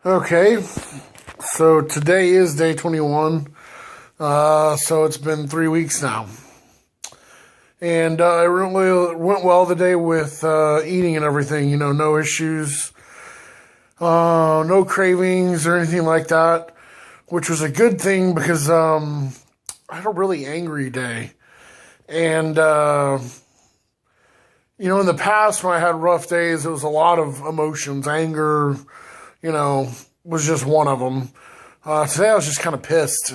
Okay, so today is day 21. So it's been 3 weeks now. And it really went well today with eating and everything. No issues, no cravings or anything like that, which was a good thing because I had a really angry day. And, in the past when I had rough days, it was a lot of emotions. Anger, was just one of them. Today I was just kind of pissed.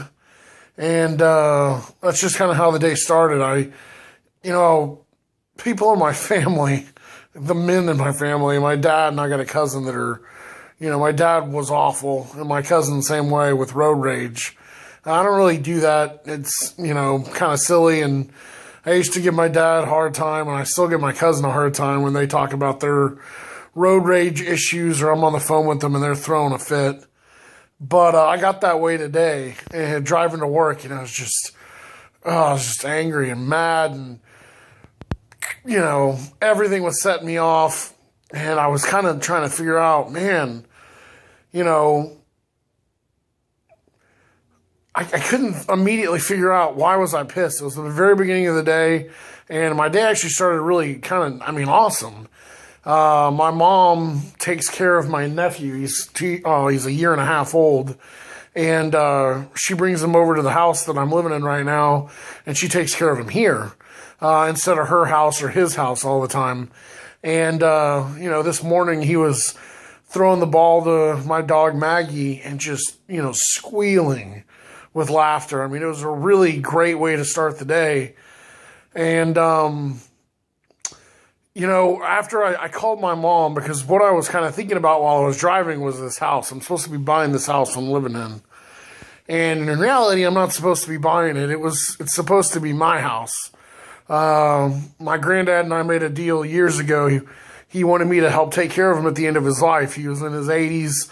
And that's just kind of how the day started. People in my family, the men in my family, my dad and I got a cousin that are, my dad was awful, and my cousin the same way with road rage. I don't really do that. It's, kind of silly, and I used to give my dad a hard time, and I still give my cousin a hard time when they talk about their road rage issues, or I'm on the phone with them and they're throwing a fit. But I got that way today, and driving to work, I was just angry and mad, and everything was setting me off, and I was kind of trying to figure out, man, I couldn't immediately figure out why was I pissed. It was the very beginning of the day, and my day actually started really awesome. My mom takes care of my nephew. He's a year and a half old. And she brings him over to the house that I'm living in right now, and she takes care of him here instead of her house or his house all the time. And, this morning he was throwing the ball to my dog Maggie and just, squealing with laughter. It was a really great way to start the day. And, after I called my mom, because what I was kind of thinking about while I was driving was this house. I'm supposed to be buying this house I'm living in. And in reality, I'm not supposed to be buying it. It's supposed to be my house. My granddad and I made a deal years ago. He wanted me to help take care of him at the end of his life. He was in his 80s,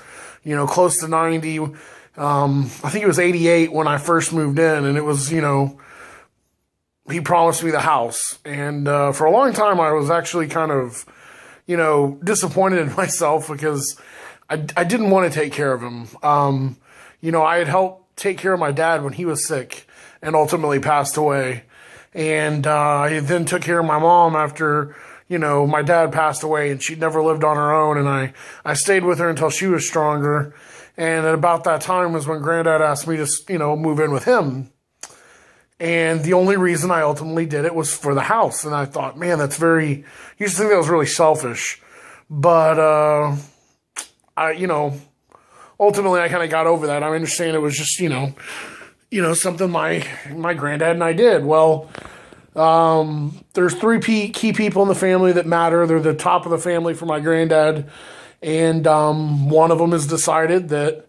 close to 90. I think he was 88 when I first moved in, and it was, he promised me the house. And for a long time, I was actually kind of, disappointed in myself because I didn't want to take care of him. I had helped take care of my dad when he was sick and ultimately passed away. And I then took care of my mom after, my dad passed away, and she'd never lived on her own. And I stayed with her until she was stronger. And at about that time was when Granddad asked me to, move in with him. And the only reason I ultimately did it was for the house. And I thought, man, that's I used to think that was really selfish. But, ultimately I kind of got over that. I understand it was just, something my granddad and I did. Well, there's three key people in the family that matter. They're the top of the family for my granddad. And one of them has decided that,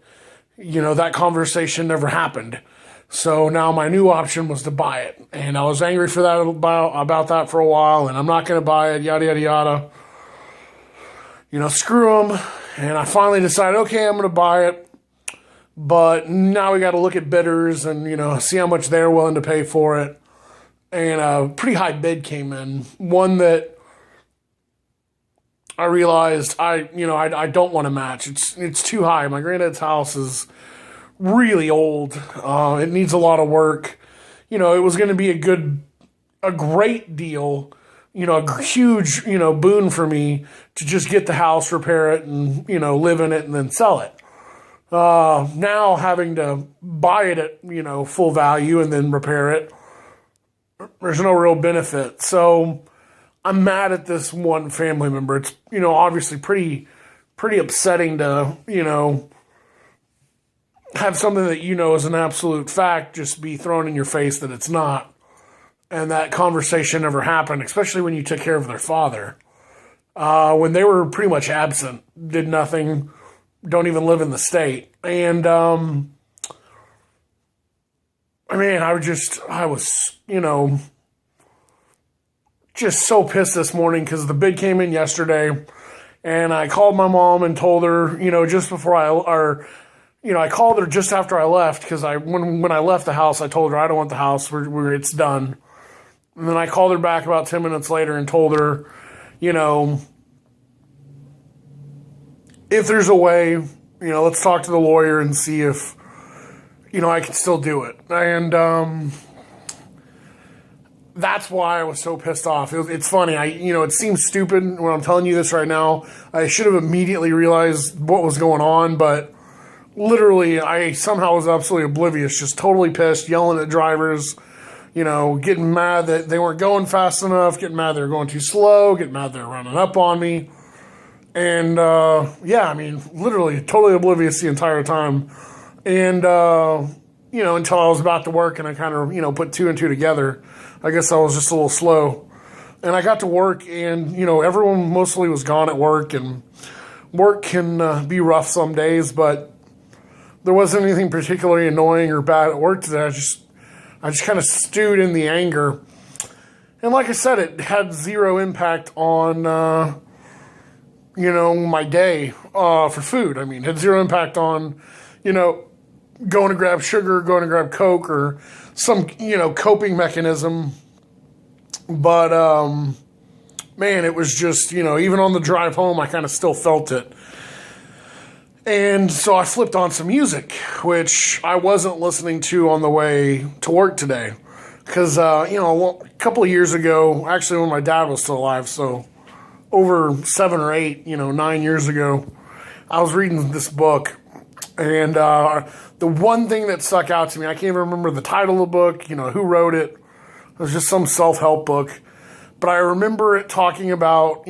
that conversation never happened. So now my new option was to buy it. And I was angry for that about that for a while, and I'm not going to buy it, yada, yada, yada. Screw them. And I finally decided, okay, I'm going to buy it. But now we got to look at bidders and, see how much they're willing to pay for it. And a pretty high bid came in. One that I realized I don't want to match. It's too high. My granddad's house is really old. It needs a lot of work. It was going to be a great deal, a huge, boon for me to just get the house, repair it, and, live in it and then sell it. Now having to buy it at, full value and then repair it, there's no real benefit. So I'm mad at this one family member. It's, obviously pretty upsetting to, have something that is an absolute fact just be thrown in your face that it's not. And that conversation never happened, especially when you took care of their father. When they were pretty much absent, did nothing, don't even live in the state. And, I was, just so pissed this morning because the bid came in yesterday. And I called my mom and told her, just before I called her just after I left because when I left the house, I told her I don't want the house. It's done. And then I called her back about 10 minutes later and told her, if there's a way let's talk to the lawyer and see if, I can still do it. And that's why I was so pissed off. It's funny. It seems stupid when I'm telling you this right now. I should have immediately realized what was going on, but literally I somehow was absolutely oblivious, just totally pissed, yelling at drivers, getting mad that they weren't going fast enough, getting mad they were going too slow, getting mad they were running up on me. And, literally totally oblivious the entire time. And, until I was about to work and I kind of, put two and two together. I guess I was just a little slow. And I got to work and, everyone mostly was gone at work. And work can be rough some days, but there wasn't anything particularly annoying or bad at work today. I just kind of stewed in the anger. And like I said, it had zero impact on, my day for food. It had zero impact on, going to grab sugar, going to grab Coke, or some, coping mechanism. But, man, it was just, even on the drive home, I kind of still felt it. And so I flipped on some music, which I wasn't listening to on the way to work today. Because, a couple of years ago, actually when my dad was still alive, so over 7 or 8, 9 years ago, I was reading this book. And the one thing that stuck out to me, I can't even remember the title of the book, who wrote it. It was just some self-help book. But I remember it talking about,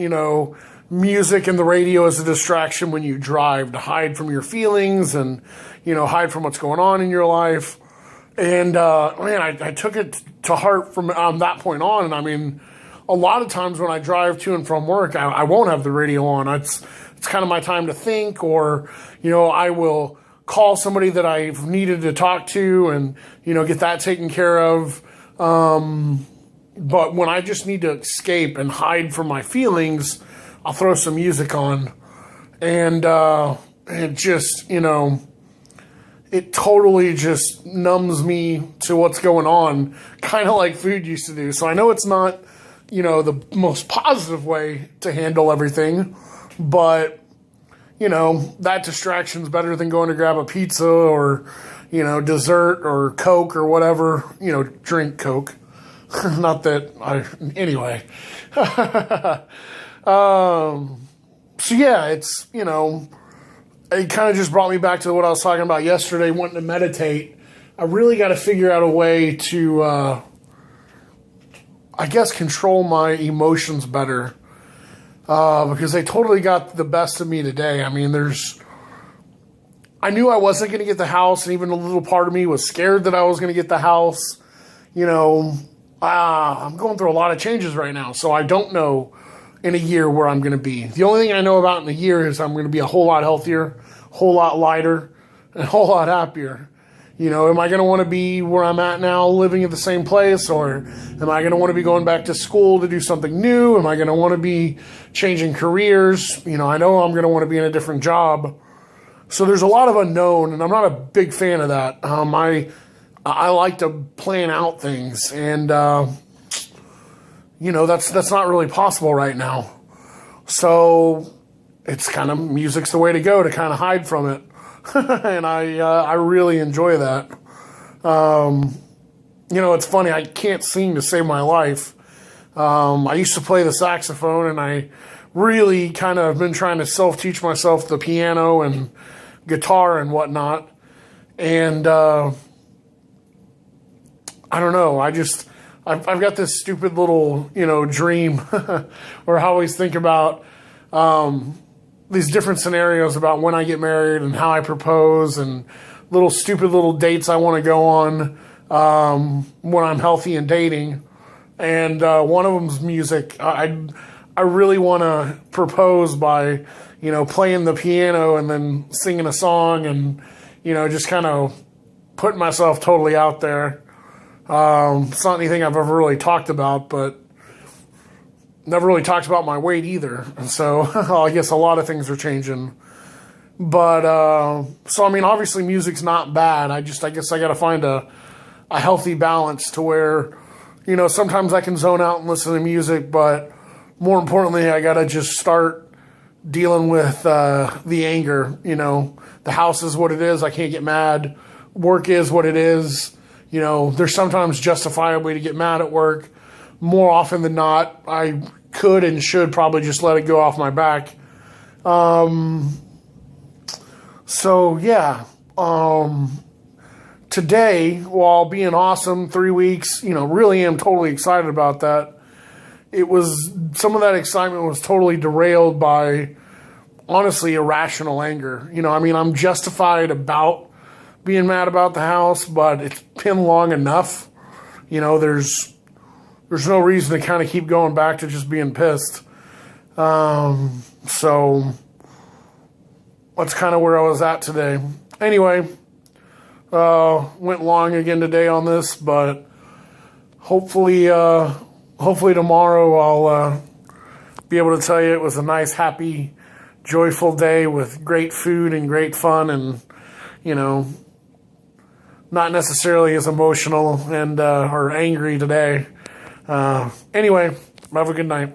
music and the radio as a distraction when you drive, to hide from your feelings and, hide from what's going on in your life. And, I took it to heart from that point on. And a lot of times when I drive to and from work, I won't have the radio on. It's kind of my time to think, or, I will call somebody that I've needed to talk to and, get that taken care of. But when I just need to escape and hide from my feelings, I'll throw some music on, and it just, it totally just numbs me to what's going on, kind of like food used to do. So I know it's not, the most positive way to handle everything, but, that distraction's better than going to grab a pizza or, dessert or Coke or whatever, drink Coke. Not that anyway. So yeah, it's, it kind of just brought me back to what I was talking about yesterday, wanting to meditate. I really got to figure out a way to, I guess, control my emotions better, because they totally got the best of me today. I knew I wasn't going to get the house, and even a little part of me was scared that I was going to get the house. I'm going through a lot of changes right now, so I don't know in a year where I'm going to be. The only thing I know about in a year is I'm going to be a whole lot healthier, a whole lot lighter, and a whole lot happier. Am I going to want to be where I'm at now, living at the same place, or am I going to want to be going back to school to do something new? Am I going to want to be changing careers? I know I'm going to want to be in a different job. So there's a lot of unknown, and I'm not a big fan of that. I like to plan out things, and that's not really possible right now. So it's kind of, music's the way to go to kind of hide from it. And I really enjoy that. It's funny, I can't sing to save my life. I used to play the saxophone, and I really kind of been trying to self-teach myself the piano and guitar and whatnot. And I don't know, I've got this stupid little, dream where I always think about these different scenarios about when I get married and how I propose, and little stupid little dates I want to go on when I'm healthy and dating. And one of them's music. I really want to propose by, playing the piano and then singing a song and, just kind of putting myself totally out there. It's not anything I've ever really talked about, but never really talked about my weight either. And so I guess a lot of things are changing. But, obviously music's not bad. I guess I got to find a healthy balance to where, sometimes I can zone out and listen to music, but more importantly, I got to just start dealing with the anger. You know, the house is what it is. I can't get mad. Work is what it is. You know, there's sometimes justifiably to get mad at work. More often than not, I could and should probably just let it go off my back. So, yeah. Today, while being awesome, 3 weeks, you know, really am totally excited about that. It was, some of that excitement was totally derailed by, honestly, irrational anger. You know, I mean, I'm justified about being mad about the house, but it's been long enough. You know, there's no reason to kind of keep going back to just being pissed. So that's kind of where I was at today. Anyway, went long again today on this, but hopefully tomorrow I'll be able to tell you it was a nice, happy, joyful day with great food and great fun, and, you know, not necessarily as emotional and or angry today. Anyway, have a good night.